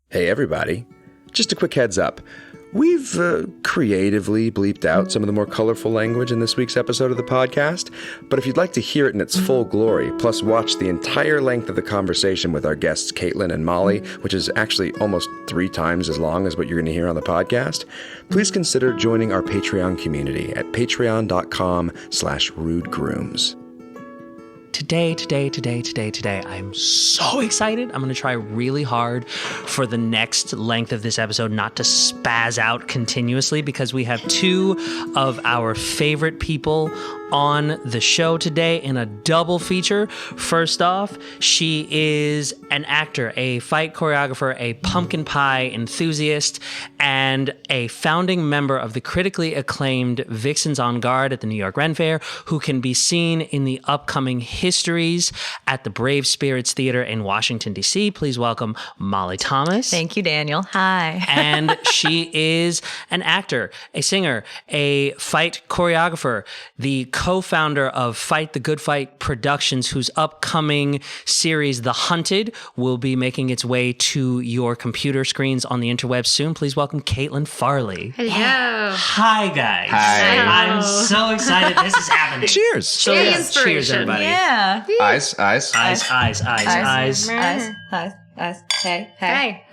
Hey everybody, just a quick heads up. We've creatively bleeped out some of the more colorful language in this week's episode of the podcast, but if you'd like to hear it in its full glory, plus watch the entire length of the conversation with our guests Kaitlyn and Molly, which is actually almost 3 times as long as what you're going to hear on the podcast, please consider joining our Patreon community at patreon.com/rudegrooms. Today, I'm so excited. I'm going to try really hard for the next length of this episode not to spaz out continuously because we have 2 of our favorite people on the show today in a double feature. First off, she is an actor, a fight choreographer, a pumpkin pie enthusiast, and a founding member of the critically acclaimed Vixens on Guard at the New York Ren Fair, who can be seen in the upcoming Histories at the Brave Spirits Theater in Washington, D.C. Please welcome Molly Thomas. Thank you, Daniel. Hi. And she is an actor, a singer, a fight choreographer, the co-founder of Fight the Good Fight Productions, whose upcoming series, The Hunted, will be making its way to your computer screens on the interwebs soon. Please welcome Caitlin Farley. Hello. Hi, guys. Hi. I'm so excited this is happening. Cheers. So, Cheers. cheers, everybody. Yeah. Eyes. Eyes. Hey.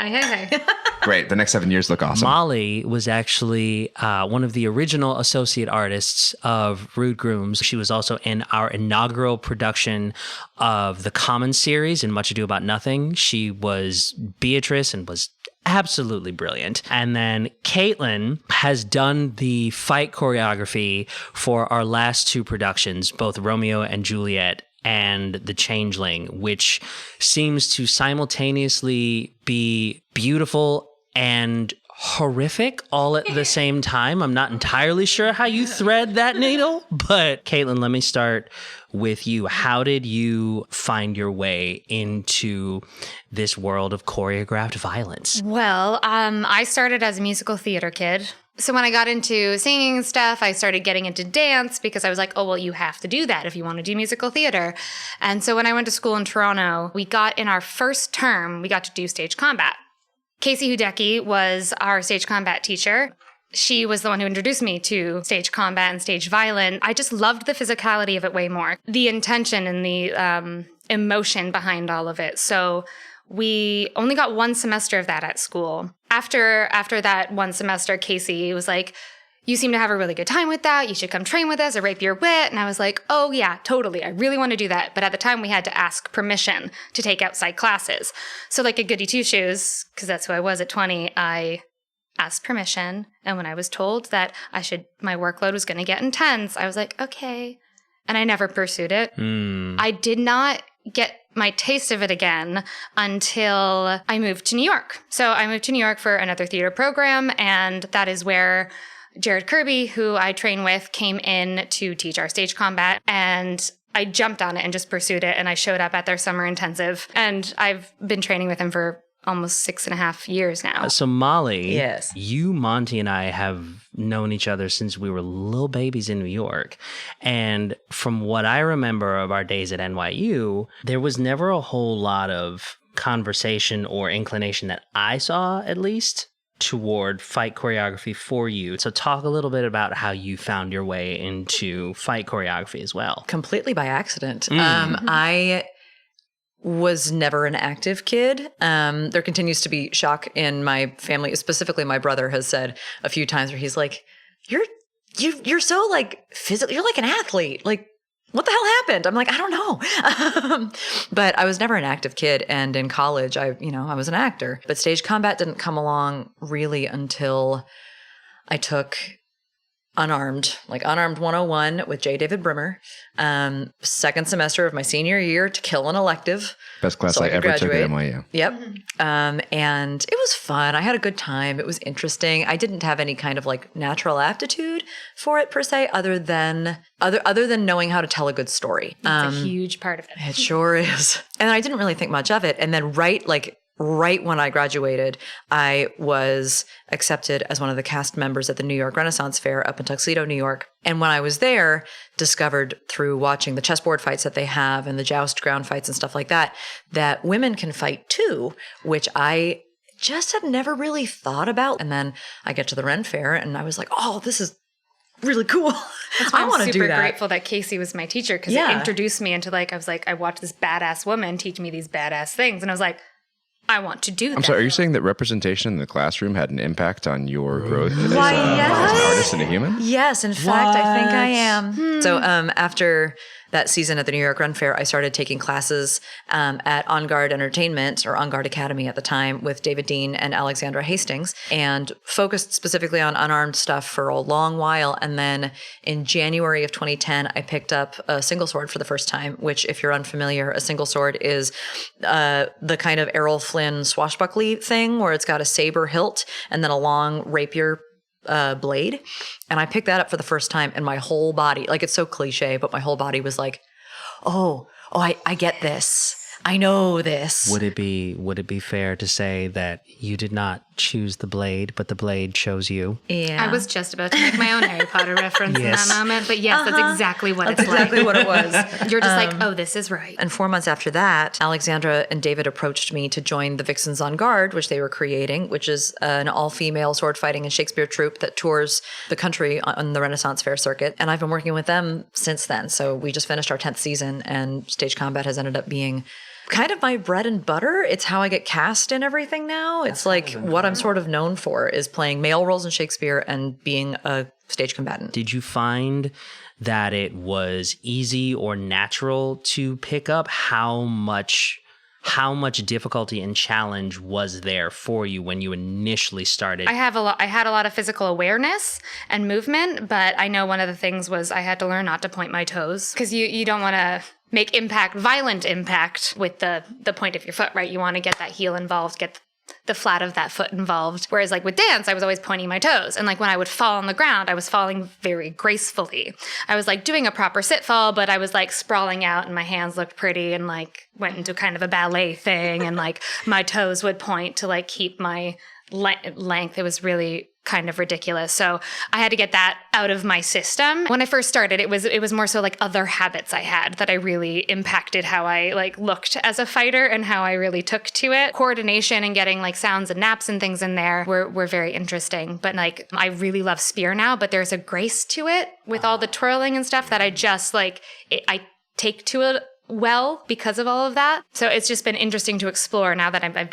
Great. The next 7 years look awesome. Molly was actually one of the original associate artists of Rude Grooms. She was also in our inaugural production of the Common series in Much Ado About Nothing. She was Beatrice and was absolutely brilliant. And then Kaitlyn has done the fight choreography for our last 2 productions, both Romeo and Juliet and The Changeling, which seems to simultaneously be beautiful and horrific all at the same time. I'm not entirely sure how you thread that needle, but Kaitlyn, let me start with you. How did you find your way into this world of choreographed violence? Well, I started as a musical theater kid. So when I got into singing and stuff, I started getting into dance because I was like, oh, well, you have to do that if you want to do musical theater. And so when I went to school in Toronto, we got in our first term, we got to do stage combat. Casey Hudecki was our stage combat teacher. She was the one who introduced me to stage combat and stage violence. I just loved the physicality of it way more, the intention and the emotion behind all of it. So we only got 1 semester of that at school. After that 1 semester, Casey was like, you seem to have a really good time with that. You should come train with us at Rapier Wit. And I was like, oh yeah, totally. I really want to do that. But at the time we had to ask permission to take outside classes. So like a goody two shoes, because that's who I was at 20, I asked permission. And when I was told that my workload was going to get intense, I was like, okay. And I never pursued it. I did not get my taste of it again until I moved to New York. So I moved to New York for another theater program, and that is where Jared Kirby, who I train with, came in to teach our stage combat, and I jumped on it and just pursued it, and I showed up at their summer intensive, and I've been training with him for almost 6.5 years now. So Molly, Yes. You, Monty, and I have known each other since we were little babies in New York. And from what I remember of our days at NYU, there was never a whole lot of conversation or inclination that I saw, at least, toward fight choreography for you. So talk a little bit about how you found your way into fight choreography as well. Completely by accident. I was never an active kid. There continues to be shock in my family. Specifically, my brother has said a few times where he's like, you're so like physical, you're like an athlete. Like, what the hell happened? I'm like, I don't know. But I was never an active kid. And in college, I was an actor. But stage combat didn't come along really until I took Unarmed 101 with J. David Brimmer. Second semester of my senior year to kill an elective. Best class I ever took at NYU. Yep. And it was fun. I had a good time. It was interesting. I didn't have any kind of like natural aptitude for it per se, other than knowing how to tell a good story. It's a huge part of it. It sure is. And I didn't really think much of it. And then right when I graduated, I was accepted as one of the cast members at the New York Renaissance Fair up in Tuxedo, New York. And when I was there, discovered through watching the chessboard fights that they have and the joust ground fights and stuff like that, that women can fight too, which I just had never really thought about. And then I get to the Ren Fair and I was like, oh, this is really cool. I want to do that. I'm super grateful that Casey was my teacher because it introduced me into like, I was like, I watched this badass woman teach me these badass things. And I was like, I want to do that. I'm sorry, are you saying that representation in the classroom had an impact on your growth as an artist and a human? Yes, in fact, I think I am. So after that season at the New York Ren Fair, I started taking classes at On Guard Entertainment, or On Guard Academy at the time, with David Dean and Alexandra Hastings, and focused specifically on unarmed stuff for a long while. And then in January of 2010, I picked up a single sword for the first time, which, if you're unfamiliar, a single sword is the kind of Errol Flynn swashbuckly thing where it's got a saber hilt and then a long rapier blade. And I picked that up for the first time, and my whole body, like, it's so cliche, but my whole body was like, I get this. I know this. Would it be fair to say that you did not choose the blade, but the blade chose you? Yeah. I was just about to make my own Harry Potter reference in that moment, but yes, that's exactly what That's it's exactly like. what it was. You're just like, oh, this is right. And 4 months after that, Alexandra and David approached me to join the Vixens on Guard, which they were creating, which is an all-female sword fighting and Shakespeare troupe that tours the country on the Renaissance Fair circuit. And I've been working with them since then. So we just finished our 10th season, and Stage Combat has ended up being kind of my bread and butter. It's how I get cast in everything now. It's like what I'm sort of known for is playing male roles in Shakespeare and being a stage combatant. Did you find that it was easy or natural to pick up? How much difficulty and challenge was there for you when you initially started? I had a lot of physical awareness and movement, but I know one of the things was I had to learn not to point my toes, because you don't want to make violent impact with the point of your foot, right? You want to get that heel involved, get the flat of that foot involved. Whereas like with dance, I was always pointing my toes. And like when I would fall on the ground, I was falling very gracefully. I was like doing a proper sit fall, but I was like sprawling out and my hands looked pretty and like went into kind of a ballet thing. And like my toes would point to like keep my length. It was really kind of ridiculous. So I had to get that out of my system. When I first started, it was more so like other habits I had that I really impacted how I like looked as a fighter and how I really took to it. Coordination and getting like sounds and naps and things in there were very interesting. But like I really love spear now, but there's a grace to it with all the twirling and stuff that I just like, I take to it well because of all of that. So it's just been interesting to explore now that I've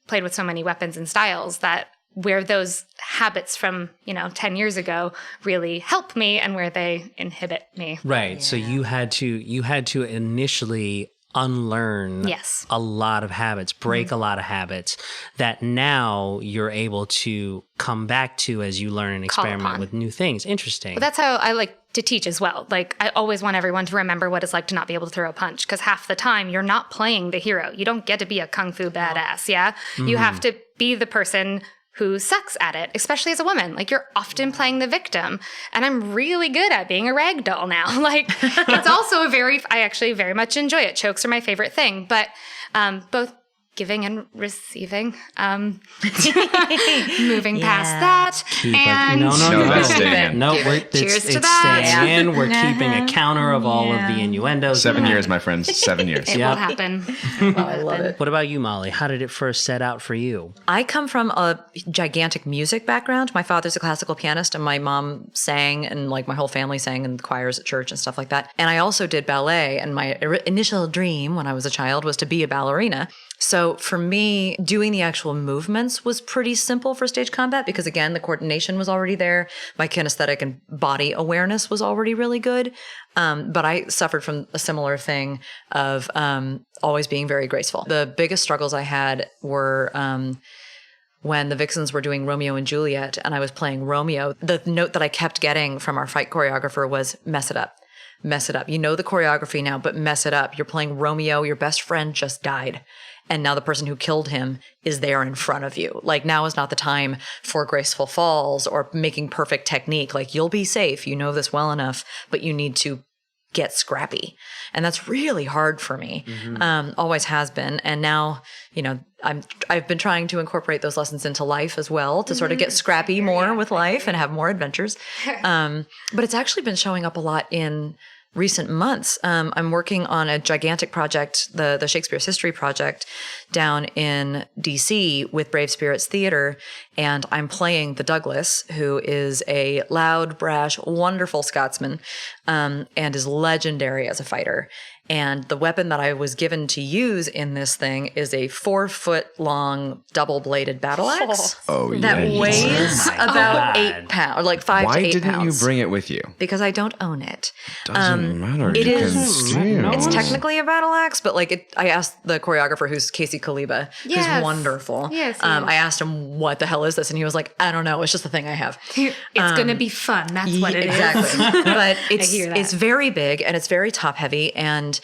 played with so many weapons and styles, that where those habits from, 10 years ago really help me and where they inhibit me. Right. Yeah. So you had to initially unlearn a lot of habits, break a lot of habits that now you're able to come back to as you learn and experiment with new things. Interesting. Well, that's how I like to teach as well. Like I always want everyone to remember what it's like to not be able to throw a punch, because half the time you're not playing the hero. You don't get to be a kung fu badass. Yeah. You have to be the person who sucks at it, especially as a woman. Like you're often playing the victim, and I'm really good at being a rag doll now. Like it's also I actually very much enjoy it. Chokes are my favorite thing, but both giving and receiving, moving past that. Cheers to that. We're keeping a counter of all of the innuendos. 7 years, my friends, 7 years. It will happen. I love it. What about you, Molly? How did it first set out for you? I come from a gigantic music background. My father's a classical pianist, and my mom sang, and like my whole family sang in choirs at church and stuff like that. And I also did ballet, and my initial dream when I was a child was to be a ballerina. So for me, doing the actual movements was pretty simple for stage combat because, again, the coordination was already there. My kinesthetic and body awareness was already really good. But I suffered from a similar thing of always being very graceful. The biggest struggles I had were when the Vixens were doing Romeo and Juliet and I was playing Romeo. The note that I kept getting from our fight choreographer was, mess it up. Mess it up. You know the choreography now, but mess it up. You're playing Romeo. Your best friend just died. And now the person who killed him is there in front of you. Like now is not the time for graceful falls or making perfect technique. Like you'll be safe. You know this well enough, but you need to get scrappy. And that's really hard for me. Always has been. And now, I've been trying to incorporate those lessons into life as well to sort of get scrappy more with life and have more adventures. But it's actually been showing up a lot in recent months, I'm working on a gigantic project, the Shakespeare's History Project, down in D.C. with Brave Spirits Theater, and I'm playing the Douglas, who is a loud, brash, wonderful Scotsman, and is legendary as a fighter. And the weapon that I was given to use in this thing is a 4-foot-long double-bladed battle axe that weighs about 8 pounds, or like 5 to 8 pounds. Why didn't you bring it with you? Because I don't own it. Doesn't matter. It You is. can steal. It's technically a battle axe, but like I asked the choreographer, who's Casey Kaleba, Yes. who's wonderful. Yes, I asked him, "What the hell is this?" And he was like, "I don't know. It's just the thing I have." It's going to be fun. That's what it is. Exactly. But hear that. it's very big and it's very top heavy, and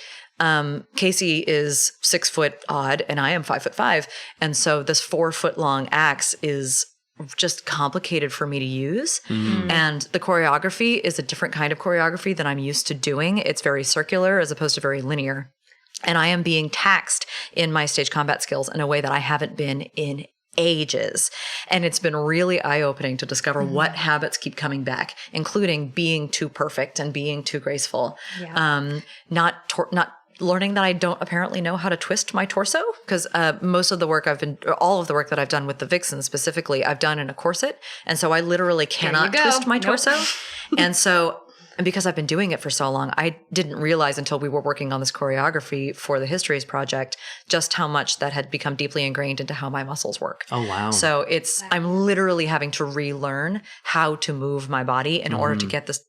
Casey is 6 foot odd and I am 5'5", and so this 4-foot long axe is just complicated for me to use. And the choreography is a different kind of choreography than I'm used to doing. It's very circular as opposed to very linear. And I am being taxed in my stage combat skills in a way that I haven't been in ages. And it's been really eye-opening to discover what habits keep coming back, including being too perfect and being too graceful. Yeah. Not learning that I don't apparently know how to twist my torso, because most of the work all of the work that I've done with the Vixen specifically, I've done in a corset. And so I literally cannot twist my torso. And because I've been doing it for so long, I didn't realize until we were working on this choreography for the Histories Project just how much that had become deeply ingrained into how my muscles work. Oh, wow. So I'm literally having to relearn how to move my body in order to get this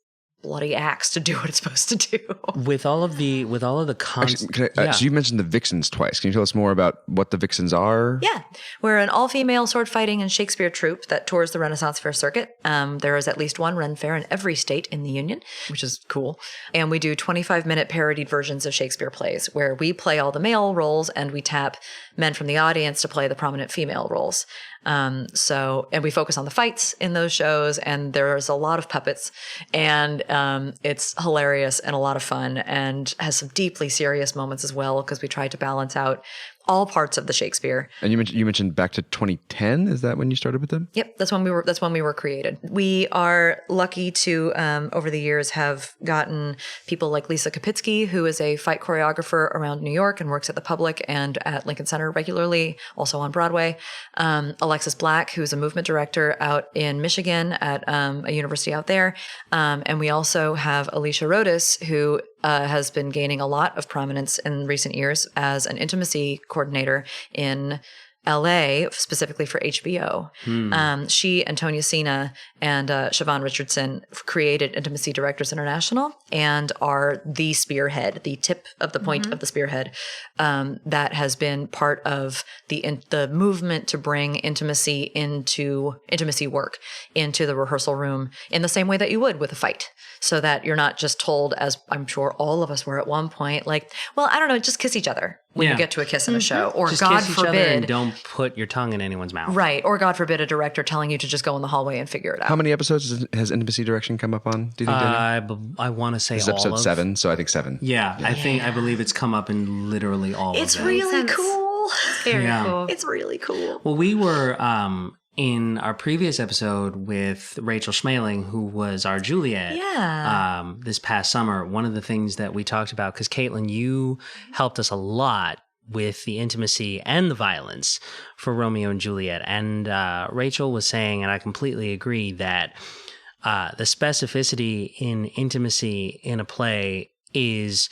bloody axe to do what it's supposed to do. With all of the concepts. So you mentioned the Vixens twice. Can you tell us more about what the Vixens are? Yeah. We're an all-female sword fighting and Shakespeare troupe that tours the Renaissance Fair circuit. There is at least one Ren Fair in every state in the Union, which is cool. And we do 25-minute parodied versions of Shakespeare plays where we play all the male roles and we tap men from the audience to play the prominent female roles. And we focus on the fights in those shows, and there's a lot of puppets, and it's hilarious and a lot of fun, and has some deeply serious moments as well, because we try to balance out all parts of the Shakespeare. And you mentioned back to 2010. Is that when you started with them? Yep, that's when we were created. We are lucky to over the years have gotten people like Lisa Kopitsky, who is a fight choreographer around New York and works at the Public and at Lincoln Center regularly, also on Broadway. Alexis Black, who is a movement director out in Michigan at a university out there. And we also have Alicia Rodis, who has been gaining a lot of prominence in recent years as an intimacy coordinator in LA, specifically for HBO. She and Tonya Sina and Siobhan Richardson created Intimacy Directors International and are the spearhead, the tip of the point of the spearhead that has been part of the movement to bring intimacy work into the rehearsal room in the same way that you would with a fight. So that you're not just told, as I'm sure all of us were at one point, like, well, I don't know, just kiss each other when you get to a kiss in a show. Or just God kiss each forbid. other and don't put your tongue in anyone's mouth. Right. Or God forbid a director telling you to just go in the hallway and figure it out. How many episodes has Intimacy Direction come up on, do you think, Daniel? I want to say This is episode 7, so I think 7. Yeah, I believe it's come up in literally all of them. It's really cool. Very cool. It's really cool. Well, we were in our previous episode with Rachel Schmaling, who was our Juliet this past summer. One of the things that we talked about, because Kaitlyn, you helped us a lot with the intimacy and the violence for Romeo and Juliet. And Rachel was saying, and I completely agree, that the specificity in intimacy in a play is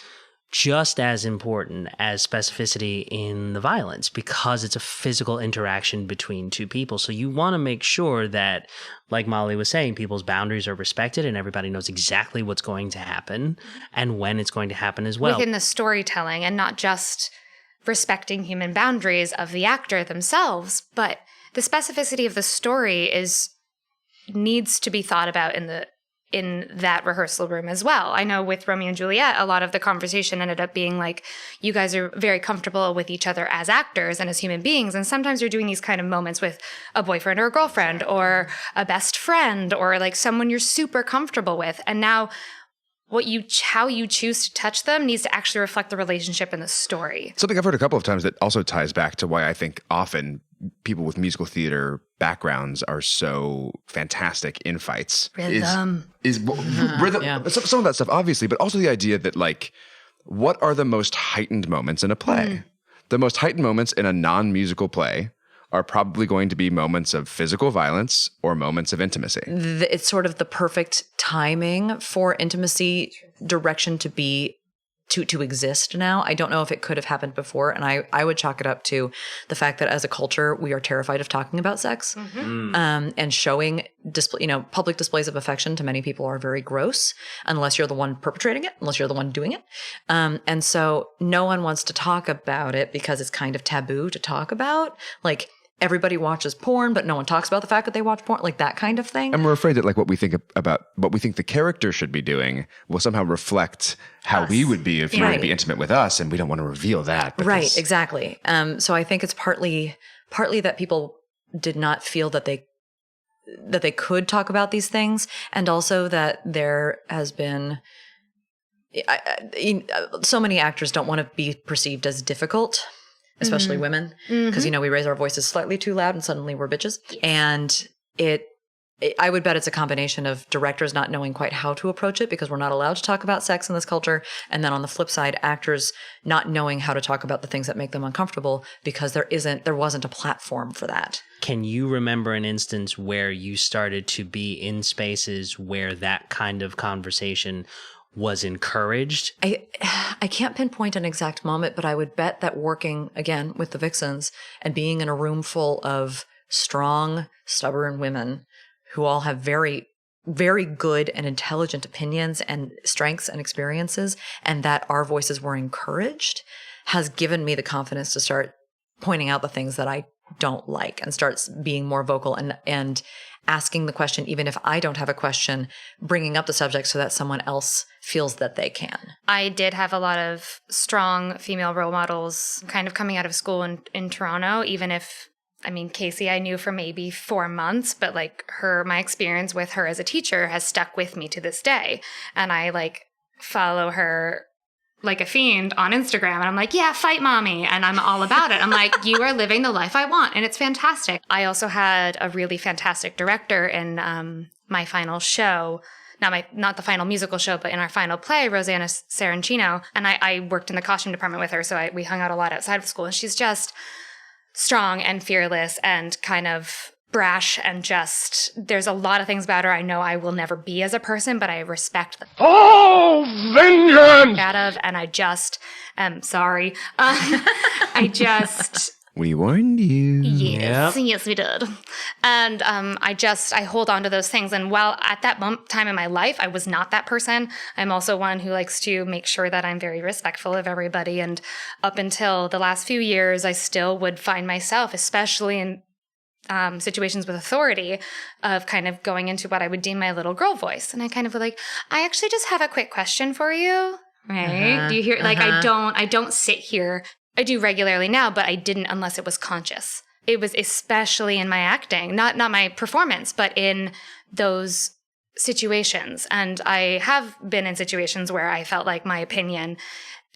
just as important as specificity in the violence, because it's a physical interaction between two people. So you want to make sure that, like Molly was saying, people's boundaries are respected and everybody knows exactly what's going to happen and when it's going to happen as well. Within the storytelling, and not just respecting human boundaries of the actor themselves, but the specificity of the story needs to be thought about in that rehearsal room as well. I know with Romeo and Juliet, a lot of the conversation ended up being like, you guys are very comfortable with each other as actors and as human beings. And sometimes you're doing these kind of moments with a boyfriend or a girlfriend or a best friend or like someone you're super comfortable with. And now how you choose to touch them needs to actually reflect the relationship in the story. Something I've heard a couple of times that also ties back to why I think often people with musical theater backgrounds are so fantastic in fights. Rhythm. Rhythm. Yeah. Some of that stuff, obviously, but also the idea that, like, what are the most heightened moments in a play? The most heightened moments in a non-musical play are probably going to be moments of physical violence or moments of intimacy. It's sort of the perfect timing for intimacy direction to exist now. I don't know if it could have happened before, and I would chalk it up to the fact that as a culture we are terrified of talking about sex, and showing public displays of affection to many people are very gross unless you're the one perpetrating it, unless you're the one doing it, and so no one wants to talk about it because it's kind of taboo to talk about. Like, everybody watches porn, but no one talks about the fact that they watch porn, like that kind of thing. And we're afraid that, like, what we think the character should be doing will somehow reflect how we would be if you were to be intimate with us, and we don't want to reveal that. Right, exactly. So I think it's partly that people did not feel that they could talk about these things, and also that there has been so many actors don't want to be perceived as difficult. Especially women, because, we raise our voices slightly too loud and suddenly we're bitches. And I would bet it's a combination of directors not knowing quite how to approach it because we're not allowed to talk about sex in this culture. And then on the flip side, actors not knowing how to talk about the things that make them uncomfortable because there wasn't a platform for that. Can you remember an instance where you started to be in spaces where that kind of conversation was encouraged? I can't pinpoint an exact moment, but I would bet that working, again, with the Vixens and being in a room full of strong, stubborn women who all have very, very good and intelligent opinions and strengths and experiences, and that our voices were encouraged, has given me the confidence to start pointing out the things that I don't like and start being more vocal and asking the question, even if I don't have a question, bringing up the subject so that someone else feels that they can. I did have a lot of strong female role models kind of coming out of school in Toronto, even if, Casey I knew for maybe 4 months, but my experience with her as a teacher has stuck with me to this day. And I follow her like a fiend on Instagram, and I'm like, yeah, fight mommy, and I'm all about it. I'm like, you are living the life I want, and it's fantastic. I also had a really fantastic director in my final show, not the final musical show, but in our final play, Rosanna Sarancino, and I worked in the costume department with her, so we hung out a lot outside of school, and she's just strong and fearless and kind of brash, and just, there's a lot of things about her I know I will never be as a person, but I respect them. Oh, vengeance! And I just am sorry. We warned you. Yes, yes, we did. And I hold on to those things. And while at that time in my life, I was not that person, I'm also one who likes to make sure that I'm very respectful of everybody. And up until the last few years, I still would find myself, especially in situations with authority, of kind of going into what I would deem my little girl voice. And I kind of would I actually just have a quick question for you. Right? Do you hear? I don't sit here. I do regularly now, but I didn't unless it was conscious. It was especially in my acting, not my performance, but in those situations. And I have been in situations where I felt like my opinion,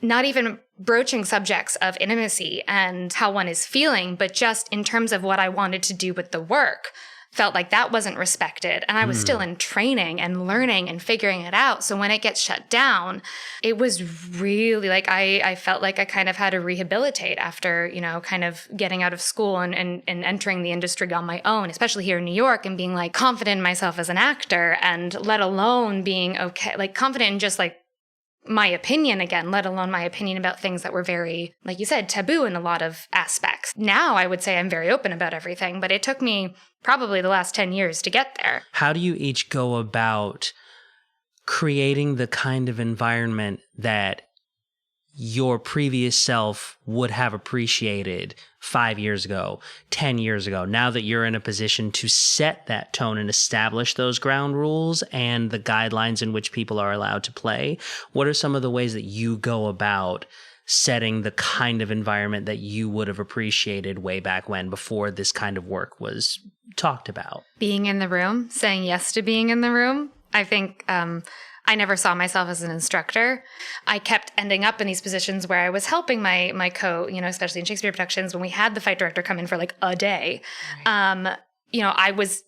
not even broaching subjects of intimacy and how one is feeling, but just in terms of what I wanted to do with the work, felt like that wasn't respected. And I was still in training and learning and figuring it out. So when it gets shut down, it was really I felt like I kind of had to rehabilitate after, kind of getting out of school and entering the industry on my own, especially here in New York, and being confident in myself as an actor, and let alone being confident in just my opinion again, let alone my opinion about things that were very, like you said, taboo in a lot of aspects. Now I would say I'm very open about everything, but it took me probably the last 10 years to get there. How do you each go about creating the kind of environment that your previous self would have appreciated 5 years ago, 10 years ago, now that you're in a position to set that tone and establish those ground rules and the guidelines in which people are allowed to play? What are some of the ways that you go about setting the kind of environment that you would have appreciated way back when, before this kind of work was talked about? Being in the room, saying yes to being in the room. I think I never saw myself as an instructor. I kept ending up in these positions where I was helping my especially in Shakespeare productions, when we had the fight director come in for like a day. Right. I was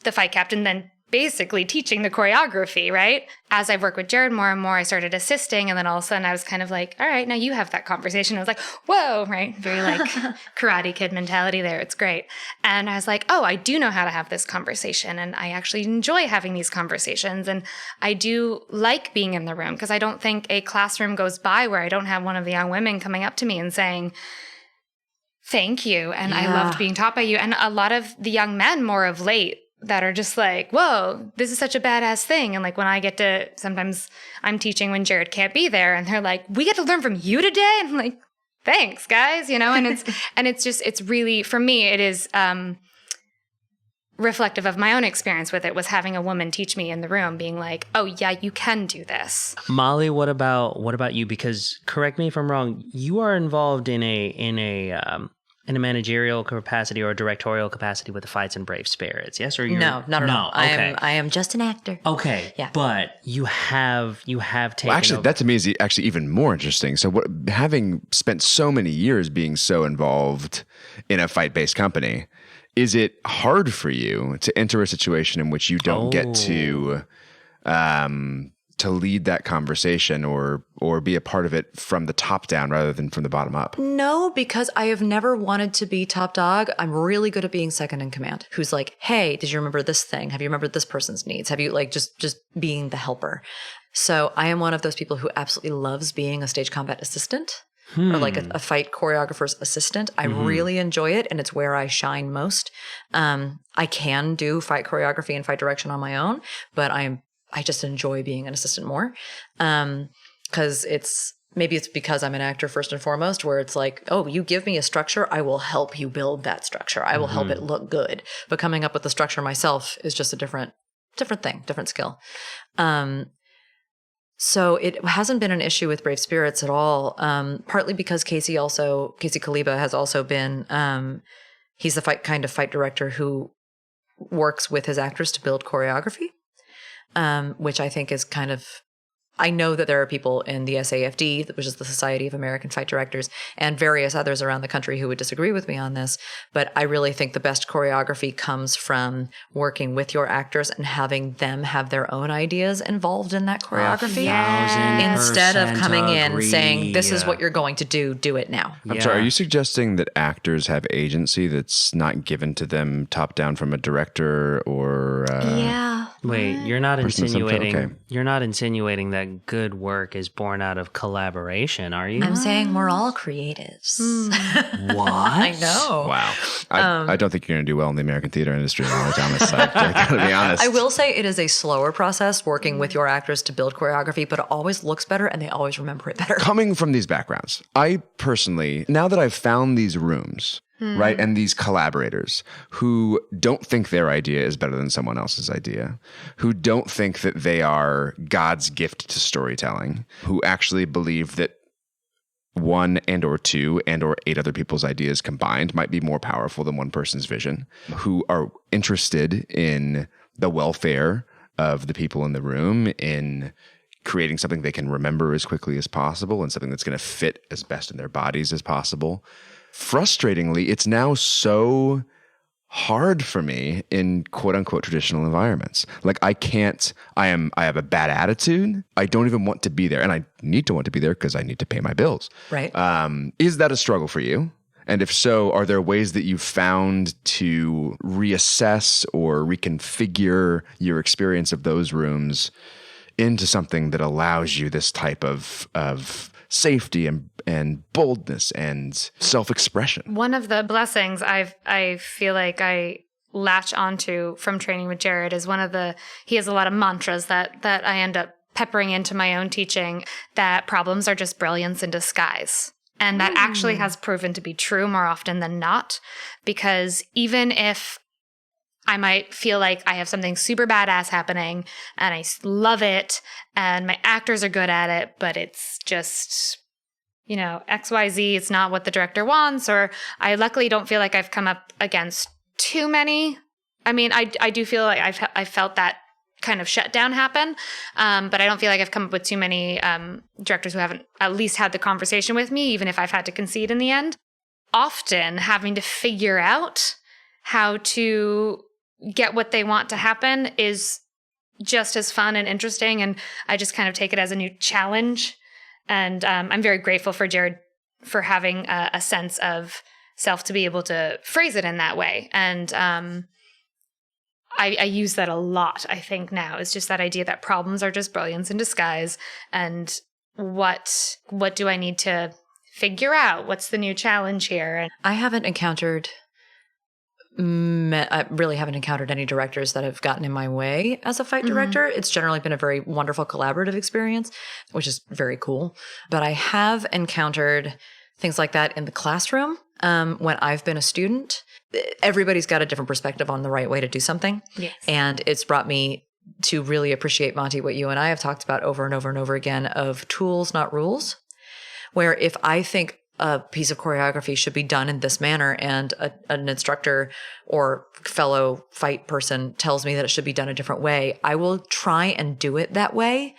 the fight captain, then basically teaching the choreography, right? As I've worked with Jared more and more, I started assisting, and then all of a sudden I was kind of like, all right, now you have that conversation. I was like, whoa, right? Very like Karate Kid mentality there. It's great. And I was like, oh, I do know how to have this conversation, and I actually enjoy having these conversations, and I do like being in the room, because I don't think a classroom goes by where I don't have one of the young women coming up to me and saying, thank you, and I loved being taught by you. And a lot of the young men more of late that are just like, whoa, this is such a badass thing. And like when I get to, sometimes I'm teaching when Jared can't be there, and they're like, we get to learn from you today? And I'm like, thanks, guys, and it's really, for me, it is reflective of my own experience with it, was having a woman teach me in the room, being like, oh yeah, you can do this. Molly, what about you? Because correct me if I'm wrong, you are involved in a managerial capacity or a directorial capacity with the Fights and Brave Spirits, yes? Or you're... No, not at all. Okay. I am just an actor. Okay, yeah. But you have taken. Well, actually, that to me is actually even more interesting. So, having spent so many years being so involved in a fight-based company, is it hard for you to enter a situation in which you don't get to lead that conversation or be a part of it from the top down rather than from the bottom up? No, because I have never wanted to be top dog. I'm really good at being second in command, who's like, hey, did you remember this thing? Have you remembered this person's needs? Have you like just being the helper? So I am one of those people who absolutely loves being a stage combat assistant or like a fight choreographer's assistant. I really enjoy it, and it's where I shine most. I can do fight choreography and fight direction on my own, but I just enjoy being an assistant more. Because it's because I'm an actor first and foremost, where it's like, oh, you give me a structure, I will help you build that structure. I will help it look good. But coming up with the structure myself is just a different thing, different skill. So it hasn't been an issue with Brave Spirits at all. Partly because Casey Kaleba has also been, he's the fight director who works with his actors to build choreography. Which I think is kind of, I know that there are people in the SAFD, which is the Society of American Fight Directors, and various others around the country who would disagree with me on this. But I really think the best choreography comes from working with your actors and having them have their own ideas involved in that choreography. Instead of coming in saying, this is what you're going to do it now. I'm sorry, are you suggesting that actors have agency that's not given to them top down from a director or... Wait, you're not insinuating. Okay. You're not insinuating that good work is born out of collaboration, are you? I'm saying we're all creatives. What? I know. Wow. I don't think you're going to do well in the American theater industry. I gotta be honest. I will say it is a slower process working with your actors to build choreography, but it always looks better and they always remember it better. Coming from these backgrounds, I personally, now that I've found these rooms, right, and these collaborators who don't think their idea is better than someone else's idea, who don't think that they are God's gift to storytelling, who actually believe that one and or two and or 8 other people's ideas combined might be more powerful than one person's vision, who are interested in the welfare of the people in the room, in creating something they can remember as quickly as possible and something that's going to fit as best in their bodies as possible. Frustratingly, it's now so hard for me in quote unquote traditional environments. Like I have a bad attitude. I don't even want to be there, and I need to want to be there because I need to pay my bills. Right. Is that a struggle for you? And if so, are there ways that you've found to reassess or reconfigure your experience of those rooms into something that allows you this type of safety and boldness and self-expression? One of the blessings I feel like I latch onto from training with Jared is he has a lot of mantras that I end up peppering into my own teaching, that problems are just brilliance in disguise. And that actually has proven to be true more often than not, because even if I might feel like I have something super badass happening and I love it and my actors are good at it, but it's just, XYZ, it's not what the director wants, or I luckily don't feel like I've come up against too many. I mean, I do feel like I've felt that kind of shutdown happen. But I don't feel like I've come up with too many directors who haven't at least had the conversation with me, even if I've had to concede in the end. Often having to figure out how to get what they want to happen is just as fun and interesting. And I just kind of take it as a new challenge. And I'm very grateful for Jared for having a sense of self to be able to phrase it in that way. And I use that a lot, I think, now. It's just that idea that problems are just brilliance in disguise. And what do I need to figure out? What's the new challenge here? And I haven't encountered any directors that have gotten in my way as a fight director. It's generally been a very wonderful collaborative experience, which is very cool. But I have encountered things like that in the classroom when I've been a student. Everybody's got a different perspective on the right way to do something. Yes. And it's brought me to really appreciate, Monty, what you and I have talked about over and over and over again of tools, not rules. Where if I think a piece of choreography should be done in this manner and an instructor or fellow fight person tells me that it should be done a different way, I will try and do it that way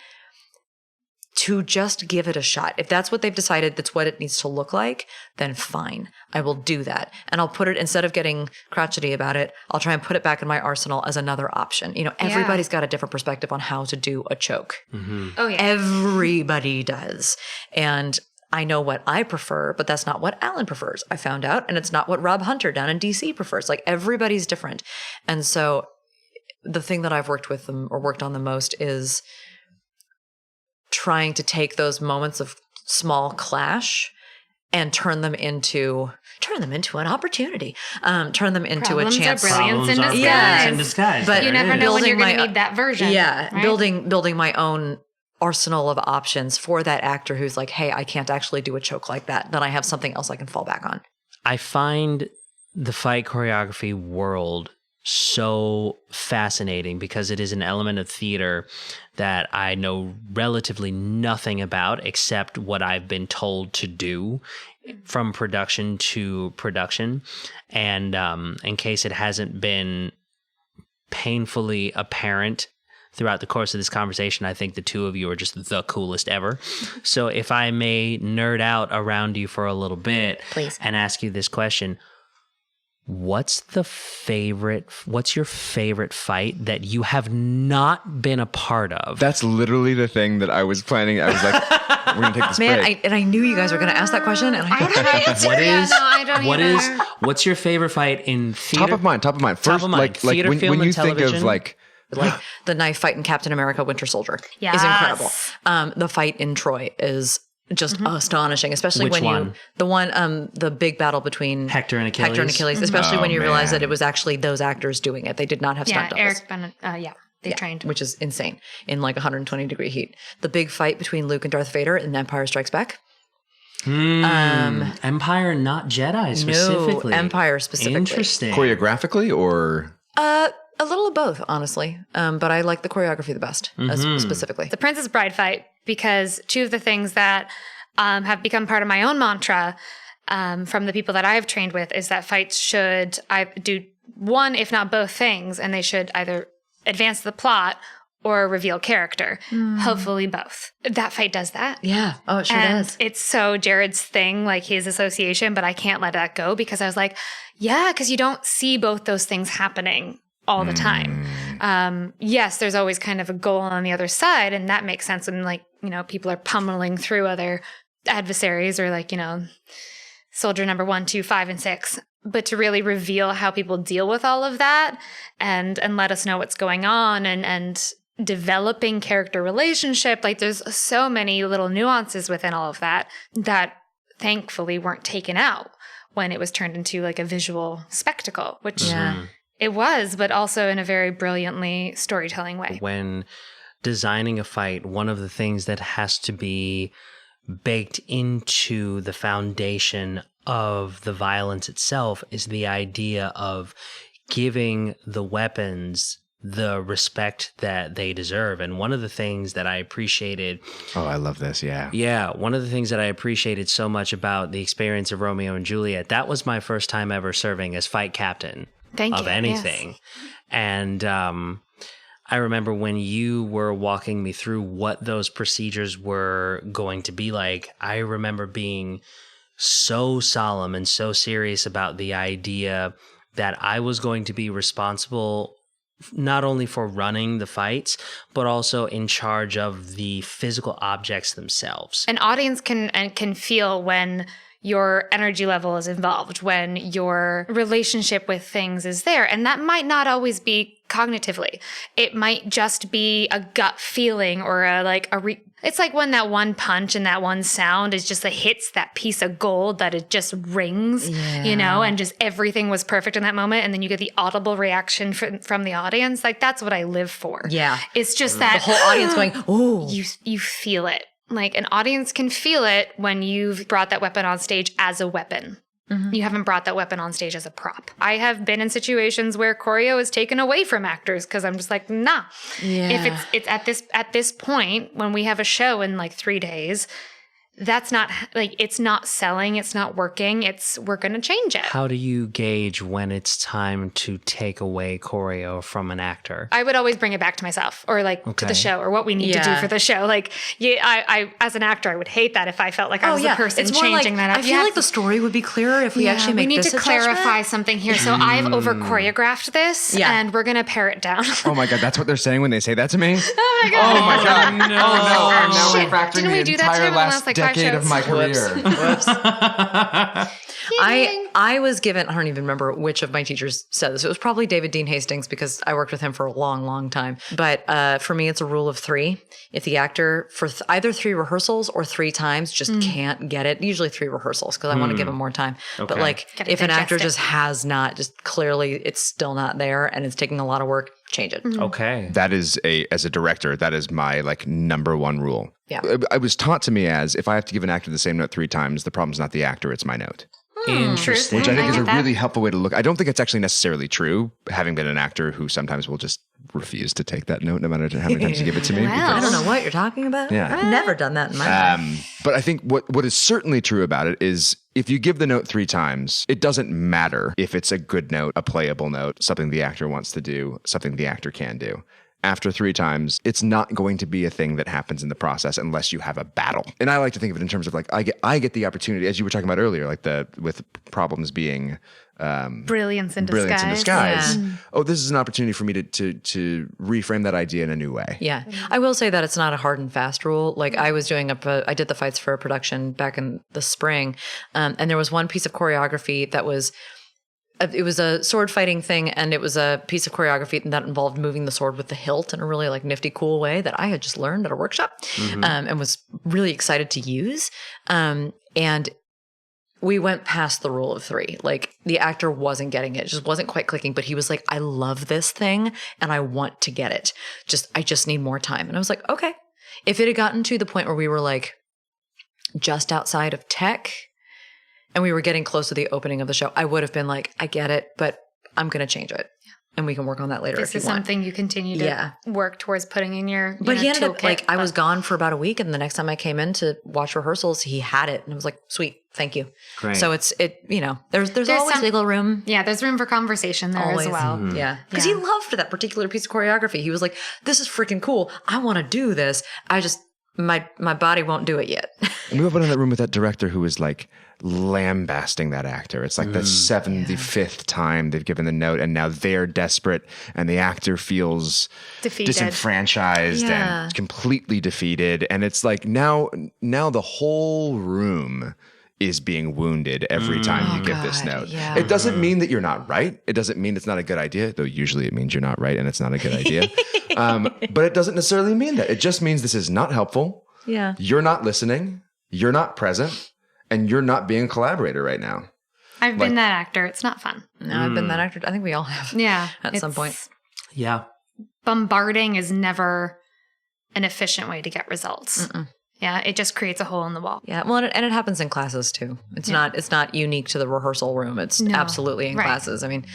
to just give it a shot. If that's what they've decided, that's what it needs to look like, then fine. I will do that. And I'll put it, instead of getting crotchety about it, I'll try and put it back in my arsenal as another option. You know, everybody's got a different perspective on how to do a choke. Oh, yeah. Everybody does. And I know what I prefer, but that's not what Alan prefers, I found out. And it's not what Rob Hunter down in DC prefers. Like, everybody's different. And so the thing that I've worked on the most is trying to take those moments of small clash and turn them into an opportunity, turn them into Problems a chance. Are brilliance in disguise. Brilliance in disguise. But you never know when you're going to need that version. Yeah, right? building my own arsenal of options for that actor who's like, hey, I can't actually do a choke like that. Then I have something else I can fall back on. I find the fight choreography world so fascinating because it is an element of theater that I know relatively nothing about except what I've been told to do from production to production. And in case it hasn't been painfully apparent throughout the course of this conversation, I think the two of you are just the coolest ever. So if I may nerd out around you for a little bit, please, and ask you this question. What's your favorite fight that you have not been a part of? That's literally the thing that I was planning. I was like, we're going to take this break. I knew you guys were going to ask that question. And What's your favorite fight in theater? Top of mind. First, like theater, film, when you and think television? of like the knife fight in Captain America Winter Soldier Yes. is incredible. The fight in Troy is just astonishing, especially Which one? The big battle between Hector and Achilles, especially when you realize that it was actually those actors doing it. They did not have stunt doubles. Eric Bennett, they trained. Which is insane in like 120 degree heat. The big fight between Luke and Darth Vader in Empire Strikes Back. Empire, not Jedi specifically. No, Empire specifically. Interesting. Choreographically or? A little of both, honestly. But I like the choreography the best, specifically. The Princess Bride fight, because two of the things that have become part of my own mantra from the people that I've trained with is that fights should do one, if not both things, and they should either advance the plot or reveal character. Hopefully both. That fight does that. Yeah. Oh, it sure does. It's so Jared's thing, like his association, but I can't let that go because I was like, yeah, because you don't see both those things happening all the time. Yes, there's always kind of a goal on the other side, and that makes sense when, like, you know, people are pummeling through other adversaries or, like, you know, soldier number 1, 2, 5, and 6. But to really reveal how people deal with all of that and let us know what's going on and developing character relationship, like there's so many little nuances within all of that thankfully weren't taken out when it was turned into like a visual spectacle, which it was, but also in a very brilliantly storytelling way. When designing a fight, one of the things that has to be baked into the foundation of the violence itself is the idea of giving the weapons the respect that they deserve. And one of the things that I appreciated... Oh, I love this, yeah. Yeah, one of the things that I appreciated so much about the experience of Romeo and Juliet, that was my first time ever serving as fight captain of anything. Yes. And I remember when you were walking me through what those procedures were going to be like, I remember being so solemn and so serious about the idea that I was going to be responsible not only for running the fights, but also in charge of the physical objects themselves. An audience can feel when your energy level is involved, when your relationship with things is there. And that might not always be cognitively. It might just be a gut feeling or it's like when that one punch and that one sound is just hits that piece of gold that it just rings, and just everything was perfect in that moment. And then you get the audible reaction from the audience. Like, that's what I live for. Yeah. It's just that the whole audience going, ooh. You feel it. Like, an audience can feel it when you've brought that weapon on stage as a weapon. Mm-hmm. You haven't brought that weapon on stage as a prop. I have been in situations where choreo is taken away from actors because I'm just like, nah. Yeah. If it's at this point when we have a show in 3 days, that's not it's not selling, it's not working, we're going to change it. How do you gauge when it's time to take away choreo from an actor? I would always bring it back to myself or to the show or what we need to do for the show. I as an actor, I would hate that if I felt like I was the person changing that up. I feel like the story would be clearer if we actually make this we need to clarify something here. So I've over choreographed this and we're going to pare it down. Oh my God, that's what they're saying when they say that to me? Oh my God. Oh my God. No. I'm now refactoring Didn't we the do that to entire him last decade of my career. Whoops. I was given, I don't even remember which of my teachers said this. It was probably David Dean Hastings because I worked with him for a long, long time. But for me, it's a rule of 3. If the actor for either 3 rehearsals or 3 times just can't get it, usually 3 rehearsals because I want to give him more time. Okay. But if an actor just has not, just clearly it's still not there and it's taking a lot of work, change it. Mm-hmm. Okay. That is as a director, that is my number one rule. Yeah. I was taught to me as if I have to give an actor the same note 3 times, the problem's not the actor, it's my note. Interesting. Which I think is a really helpful way to look. I don't think it's actually necessarily true, having been an actor who sometimes will just refuse to take that note no matter how many times you give it to me. Well, I don't know what you're talking about. Yeah. I've never done that in my life. But I think what is certainly true about it is if you give the note 3 times, it doesn't matter if it's a good note, a playable note, something the actor wants to do, something the actor can do. After 3 times, it's not going to be a thing that happens in the process unless you have a battle. And I like to think of it in terms of I get the opportunity, as you were talking about earlier, with problems being brilliance in disguise. Yeah. Oh, this is an opportunity for me to reframe that idea in a new way. Yeah. I will say that it's not a hard and fast rule. I was doing I did the fights for a production back in the spring. And there was one piece of choreography that was, it was a sword fighting thing, and it was a piece of choreography that involved moving the sword with the hilt in a really nifty, cool way that I had just learned at a workshop and was really excited to use. And we went past the rule of 3. The actor wasn't getting it. It just wasn't quite clicking, but he was like, I love this thing and I want to get it. I just need more time. And I was like, okay. If it had gotten to the point where we were just outside of tech, and we were getting close to the opening of the show, I would have been like, I get it, but I'm going to change it. Yeah. And we can work on that later this if you is want. something you continue to work towards putting in your But he ended up, I was gone for about a week, and the next time I came in to watch rehearsals, he had it. And I was like, sweet, thank you. Great. So there's always wiggle room. Yeah, there's room for conversation there as well. Mm-hmm. Yeah. Because he loved that particular piece of choreography. He was like, this is freaking cool. I want to do this. I just, my body won't do it yet. And we opened in that room with that director who was lambasting that actor. It's the 75th time they've given the note, and now they're desperate, and the actor feels defeated, disenfranchised, and completely defeated. And it's now the whole room is being wounded every time you give this note. Yeah. It doesn't mean that you're not right. It doesn't mean it's not a good idea, though usually it means you're not right and it's not a good idea. But it doesn't necessarily mean that. It just means this is not helpful. Yeah. You're not listening. You're not present. And you're not being a collaborator right now. I've been that actor. It's not fun. No, I've been that actor. I think we all have. Yeah. At some point. Yeah. Bombarding is never an efficient way to get results. Mm-mm. Yeah. It just creates a hole in the wall. Yeah. Well, and it happens in classes too. It's not unique to the rehearsal room. It's absolutely in classes. I mean,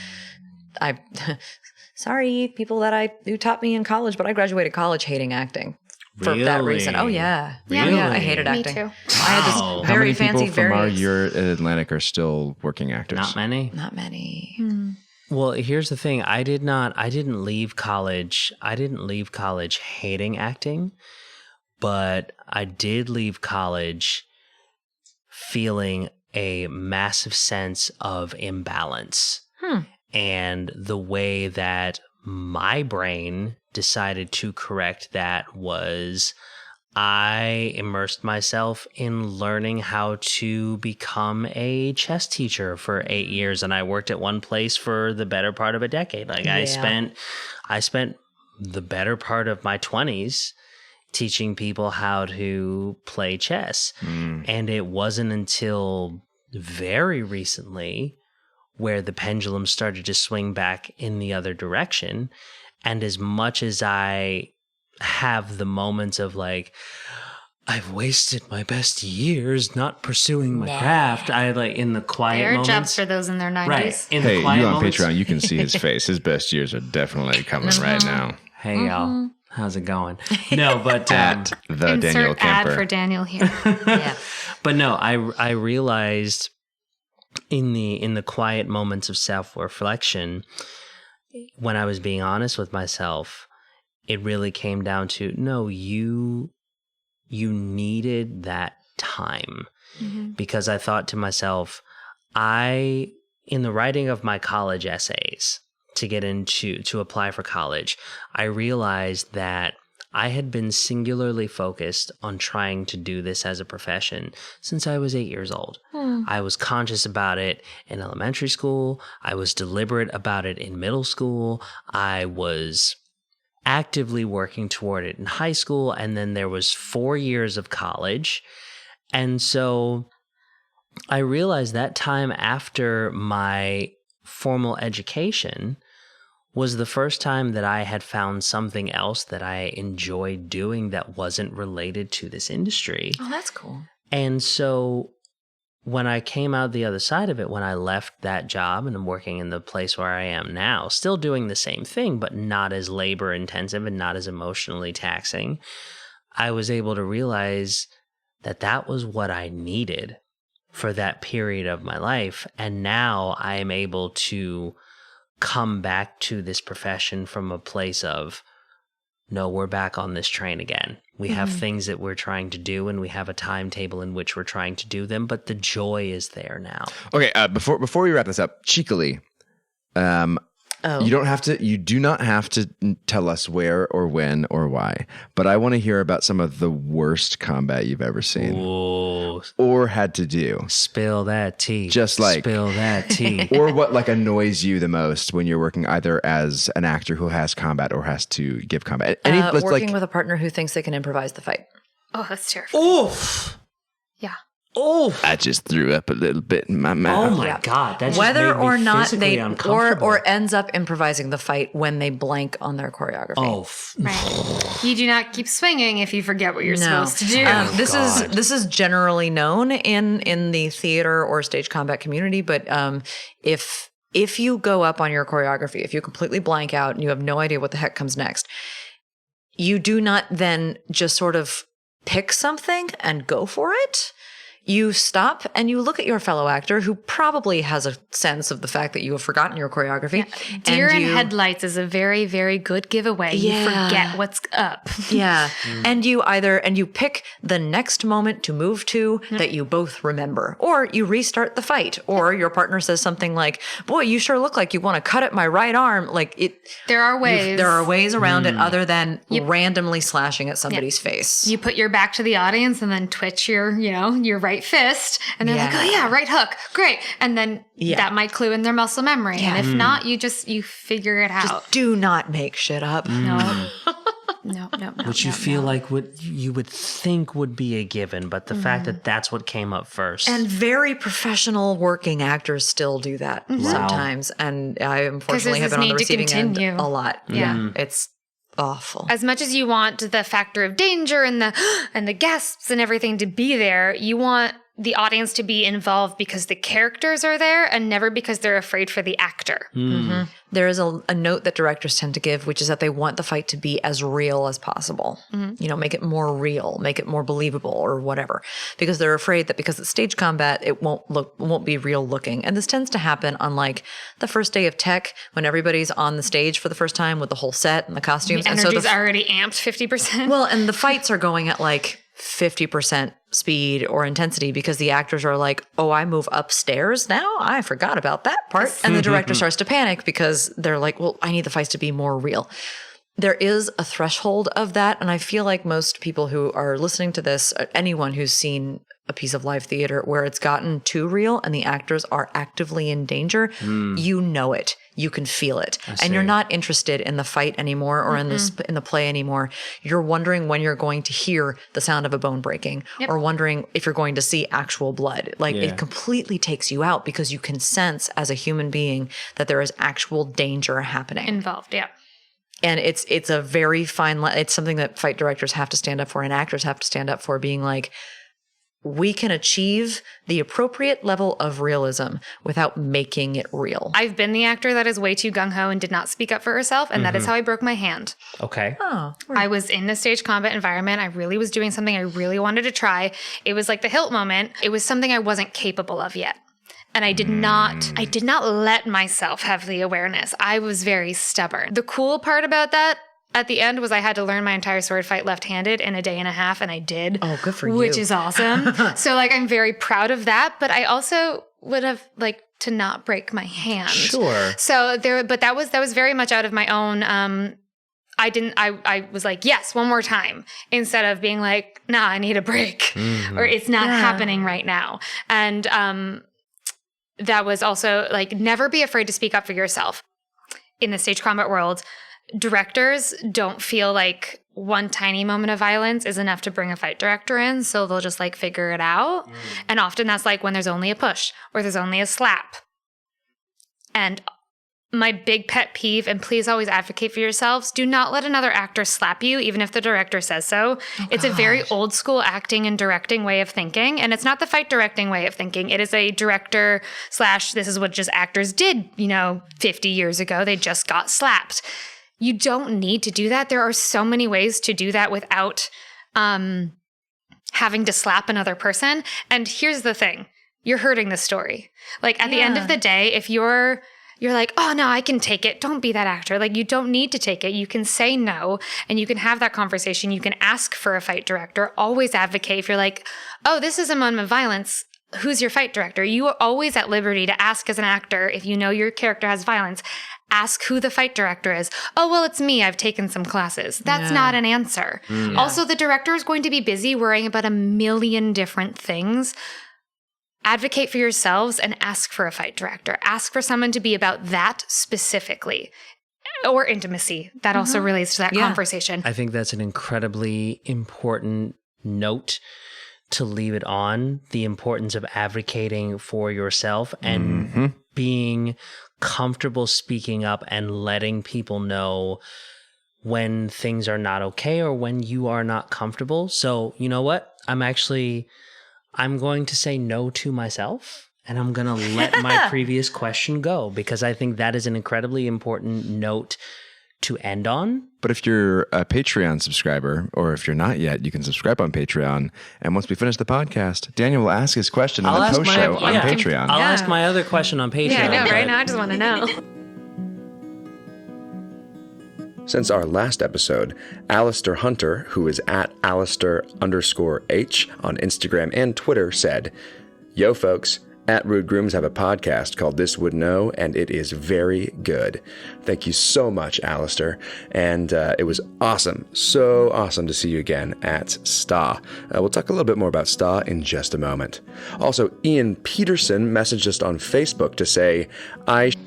sorry, people who taught me in college, but I graduated college hating acting. For that reason. Oh, yeah. Really? Yeah, I hated acting. Me too. I had this very fancy, How many people from our year at Atlantic are still working actors? Not many. Not many. Well, here's the thing. I didn't leave college hating acting, but I did leave college feeling a massive sense of imbalance. And the way that my brain decided to correct that was I immersed myself in learning how to become a chess teacher for 8 years, and I worked at one place for the better part of a decade. Like I spent the better part of my 20s teaching people how to play chess. And it wasn't until very recently where the pendulum started to swing back in the other direction. And as much as I have the moments of like, I've wasted my best years not pursuing my craft. I like in the quiet moments. There are jobs for those in their 90s. Right. In Hey, the quiet you on moments. Patreon, you can see his face. His best years are definitely coming right now. Hey, y'all. How's it going? No, but At the Insert Daniel Camper. ad for Daniel here. But no, I realized in the quiet moments of self-reflection, when I was being honest with myself, it really came down to, no, you needed that time. Because I thought to myself, in the writing of my college essays to apply for college, I realized that I had been singularly focused on trying to do this as a profession since I was 8 years old. I was conscious about it in elementary school. I was deliberate about it in middle school. I was actively working toward it in high school. And then there was 4 years of college. And so I realized that time after my formal education was the first time that I had found something else that I enjoyed doing that wasn't related to this industry. Oh, that's cool. And so when I came out the other side of it, when I left that job and I'm working in the place where I am now, still doing the same thing, but not as labor intensive and not as emotionally taxing, I was able to realize that that was what I needed for that period of my life. And now I am able to come back to this profession from a place of, no, we're back on this train again. We have things that we're trying to do, and we have a timetable in which we're trying to do them, but the joy is there now. Okay, before we wrap this up, cheekily, you do not have to tell us where or when or why, but I want to hear about some of the worst combat you've ever seen. Ooh. Or had to do. Spill that tea. Just like- Spill that tea. Or what like annoys you the most when you're working either as an actor who has combat or has to give combat. Working with a partner who thinks they can improvise the fight. Oh, that's terrifying. Oof. Yeah. Oh, I just threw up a little bit in my mouth. oh my God. That just Whether made me or not physically they uncomfortable. or ends up improvising the fight when they blank on their choreography. Oh, Right. You do not keep swinging if you forget what you're supposed to do. This is generally known in the theater or stage combat community, but if you go up on your choreography, if you completely blank out and you have no idea what the heck comes next, you do not then just sort of pick something and go for it. You stop and you look at your fellow actor who probably has a sense of the fact that you have forgotten your choreography. Deer and in headlights is a very, very good giveaway. Yeah. You forget what's up. Yeah. And you pick the next moment to move to that you both remember, or you restart the fight, or your partner says something like, boy, you sure look like you want to cut at my right arm. Like it, There are ways. there are ways around it other than randomly slashing at somebody's face. You put your back to the audience and then twitch your right fist, and they're like, oh yeah, right hook, great. And then that might clue in their muscle memory. And if not, you figure it out. Just do not make shit up. No. No. which you feel like you would think would be a given, but the fact that that's what came up first. And very professional working actors still do that sometimes. And I unfortunately have been on the receiving end a lot. Yeah. It's awful. As much as you want the factor of danger and the gasps and everything to be there, you want the audience to be involved because the characters are there and never because they're afraid for the actor. Mm-hmm. There is a note that directors tend to give, which is that they want the fight to be as real as possible. You know, make it more real, make it more believable or whatever, because they're afraid that because it's stage combat, it won't be real looking. And this tends to happen on like the first day of tech when everybody's on the stage for the first time with the whole set and the costumes. The energy's already amped 50%. Well, and the fights are going at like 50% speed or intensity because the actors are like, oh, I move upstairs now? I forgot about that part. And the director starts to panic because they're like, well, I need the fights to be more real. There is a threshold of that. And I feel like most people who are listening to this, anyone who's seen a piece of live theater where it's gotten too real and the actors are actively in danger, you know it. You can feel it. And you're not interested in the fight anymore or in the play anymore. You're wondering when you're going to hear the sound of a bone breaking or wondering if you're going to see actual blood. Like it completely takes you out because you can sense as a human being that there is actual danger happening. Involved, yeah. And it's a very fine it's something that fight directors have to stand up for and actors have to stand up for, being like, we can achieve the appropriate level of realism without making it real. I've been the actor that is way too gung-ho and did not speak up for herself, and that is how I broke my hand. Okay. Oh, I was in a stage combat environment. I really was doing something I really wanted to try. It was like the hilt moment. It was something I wasn't capable of yet. And I did not let myself have the awareness. I was very stubborn. The cool part about that at the end was I had to learn my entire sword fight left-handed in a day and a half, and I did. Oh, good for you. Which is awesome. So, like, I'm very proud of that, but I also would have liked to not break my hand. Sure. So but that was very much out of my own, I was like, yes, one more time, instead of being like, nah, I need a break, or it's not happening right now. And that was also like, never be afraid to speak up for yourself. In the stage combat world, directors don't feel like one tiny moment of violence is enough to bring a fight director in, so they'll just like figure it out. And often that's like when there's only a push or there's only a slap. And my big pet peeve, and please always advocate for yourselves, do not let another actor slap you, even if the director says so. It's a very old school acting and directing way of thinking, and it's not the fight directing way of thinking. It is a director / this is what just actors did, 50 years ago. They just got slapped. You don't need to do that. There are so many ways to do that without having to slap another person. And here's the thing. You're hurting the story. Like, at the end of the day, if you're like, oh, no, I can take it. Don't be that actor. Like, you don't need to take it. You can say no, and you can have that conversation. You can ask for a fight director. Always advocate. If you're like, oh, this is a moment of violence, who's your fight director? You are always at liberty to ask as an actor, if you know your character has violence, ask who the fight director is. Oh, well, it's me. I've taken some classes. That's not an answer. Also, the director is going to be busy worrying about a million different things. Advocate for yourselves and ask for a fight director. Ask for someone to be about that specifically. Or intimacy. That also relates to that conversation. I think that's an incredibly important note to leave it on, the importance of advocating for yourself and being comfortable speaking up and letting people know when things are not okay or when you are not comfortable. So, you know what? I'm going to say no to myself, and I'm going to let my previous question go, because I think that is an incredibly important note to end on. But if you're a Patreon subscriber, or if you're not yet, you can subscribe on Patreon. And once we finish the podcast, Daniel will ask his question in the post show on Patreon. I'll ask my other question on Patreon. Yeah, I know, right? Now I just want to know. Since our last episode, Alasdair Hunter, who is at Alasdair_H on Instagram and Twitter, said, "Yo, folks, at Rude Grooms have a podcast called This Would Know, and it is very good." Thank you so much, Alasdair. And it was awesome. So awesome to see you again at STA. We'll talk a little bit more about STA in just a moment. Also, Ian Peterson messaged us on Facebook to say, vengeance!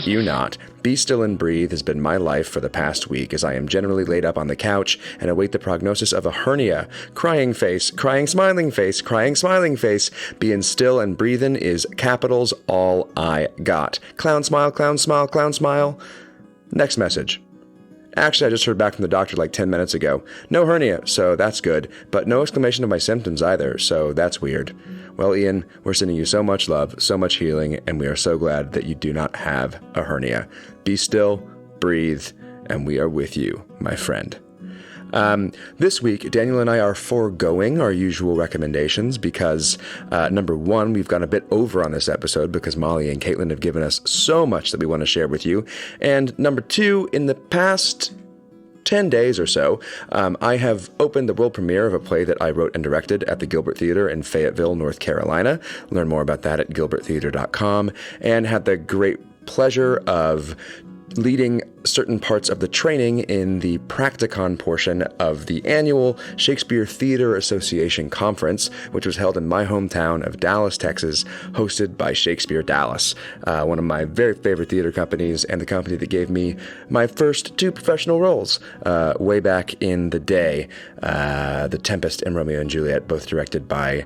You not. Be still and breathe has been my life for the past week, as I am generally laid up on the couch and await the prognosis of a hernia. Crying face, crying smiling face, crying smiling face. Being still and breathin' is capitals all I got. Clown smile, clown smile, clown smile. Next message. Actually, I just heard back from the doctor like 10 minutes ago. No hernia, so that's good, but no explanation of my symptoms either, so that's weird. Well, Ian, we're sending you so much love, so much healing, and we are so glad that you do not have a hernia. Be still, breathe, and we are with you, my friend. This week, Daniel and I are foregoing our usual recommendations because, number one, we've gone a bit over on this episode because Molly and Kaitlyn have given us so much that we want to share with you. And number two, in the past 10 days or so, I have opened the world premiere of a play that I wrote and directed at the Gilbert Theater in Fayetteville, North Carolina. Learn more about that at gilberttheater.com, and had the great pleasure of leading certain parts of the training in the practicon portion of the annual Shakespeare Theater Association Conference, which was held in my hometown of Dallas, Texas, hosted by Shakespeare Dallas, one of my very favorite theater companies and the company that gave me my first 2 professional roles way back in the day, The Tempest and Romeo and Juliet, both directed by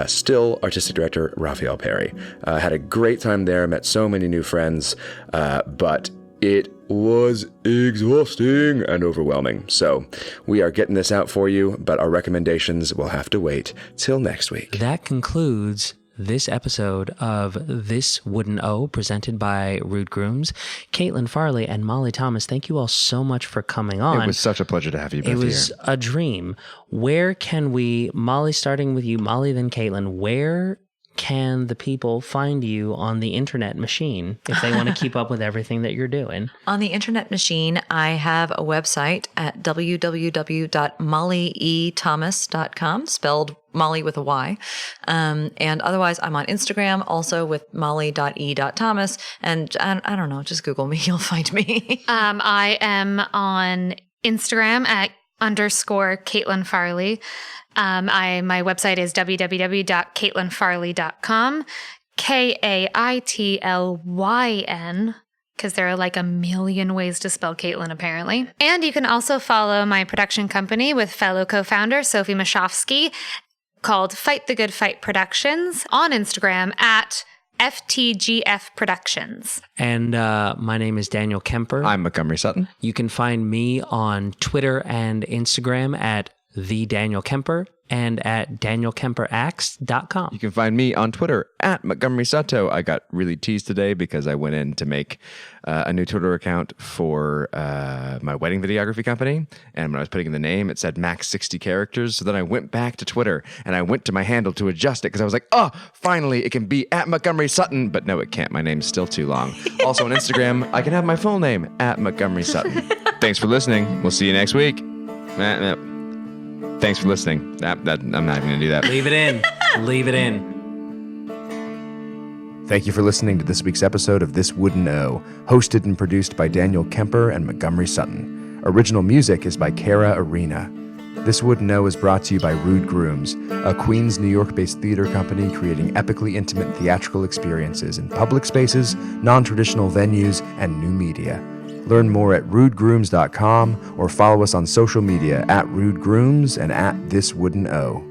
still artistic director Raphael Perry. Had a great time there, met so many new friends, but it was exhausting and overwhelming. So we are getting this out for you, but our recommendations will have to wait till next week. That concludes this episode of This Wooden O, presented by Rude Grooms. Kaitlyn, Farley, and Molly Thomas, thank you all so much for coming on. It was such a pleasure to have you both here. It was a dream. Where can we, Molly, starting with you, Molly, then Kaitlyn, where can the people find you on the internet machine if they want to keep up with everything that you're doing? On the internet machine, I have a website at www.mollyethomas.com, spelled Molly with a Y. And otherwise, I'm on Instagram also with molly.e.thomas. And I don't know, just Google me. You'll find me. I am on Instagram at _Kaitlyn Farley. My website is www.kaitlynfarley.com, Kaitlyn, because there are like a million ways to spell Kaitlyn apparently. And you can also follow my production company with fellow co-founder Sophie Mashofsky called Fight the Good Fight Productions on Instagram at FTGF Productions. And my name is Daniel Kemper. I'm Montgomery Sutton. You can find me on Twitter and Instagram at the Daniel Kemper and at danielkemperacts.com. You can find me on Twitter at Montgomery Sato. I got really teased today because I went in to make a new Twitter account for my wedding videography company. And when I was putting in the name, it said max 60 characters. So then I went back to Twitter and I went to my handle to adjust it because I was like, oh, finally it can be at Montgomery Sutton. But no, it can't. My name's still too long. Also on Instagram, I can have my full name at Montgomery Sutton. Thanks for listening. We'll see you next week. Thanks for listening. I'm not even going to do that. Leave it in. Leave it in. Thank you for listening to this week's episode of This Wooden O, hosted and produced by Daniel Kemper and Montgomery Sutton. Original music is by Kara Arena. This Wooden O is brought to you by Rude Grooms, a Queens, New York-based theater company creating epically intimate theatrical experiences in public spaces, non-traditional venues, and new media. Learn more at rudegrooms.com or follow us on social media at Rude Grooms and at This Wooden O.